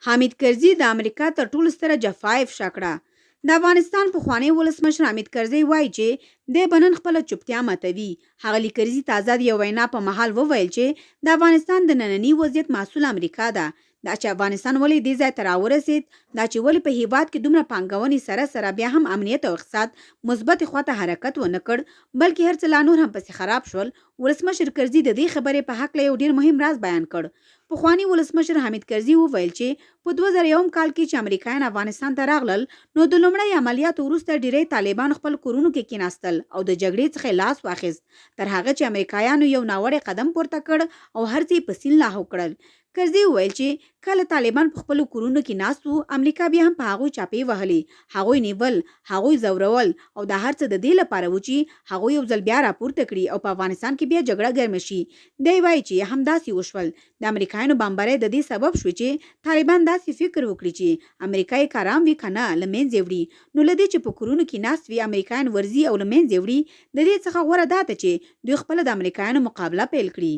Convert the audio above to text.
حامد کرزي د امریکا تر ټولو ستره جفا افشا کړه. د افغانستان پخوانی ولسمشر حامد کرزي وایي چې د بنن خپل چوپتیا ماتوي. ښاغلي کرزي تازه د یو وینا په مهال وویل چې د افغانستان د ننني وضعیت مسؤل امریکا ده. دا چې افغانستان ولې دې ځای ته راورسېد، دا چې ولې په هیواد کې دومره پانګونې سره بیا هم امنیت او اقتصاد مثبت خواته حرکت ونه کړ، بلکې هر څه لا نور هم پسې خراب شول. ولسمشر کرزي د دې خبرې په هکله یو ډیر مهم راز بیان کړ. پخوانی ولسمشر حامد کرزي وویل چې په 2001 کال کې چې امریکایان افغانستان ته راغلل، نو د لومړي عملیاتو وروسته ډیری طالبان خپل کورونو کې کېناستل او د جګړې څخه لاس واخیست، تر هغه چې امریکایانو یو ناوړه قدم پورته کړ او هر څه په سین لاهو کړل. کرزي وویل چې کله طالبان په خپلو کورونو کې ناست وو، امریکا بیا هم په هغوی چاپې وهلې، هغوی نیول، هغوی ځورول او دا هر څه د دې لپاره و چې هغوی یو ځل بیا راپورته کړي او په افغانستان کې بیا جګړه ګرمه شي. دی وایي چې همداسې وشول. د امریکایانو بمبارۍ د دې سبب شو چې طالبان داسې فکر وکړي چې امریکا یې کارام وي که نه له منځه وړي. نو له دې چې په کورونو کې ناست وي امریکایان ورځي او له منځه وړي، د دې څخه غوره دا ده چې دوی خپله د امریکایانو مقابله پیل کړي.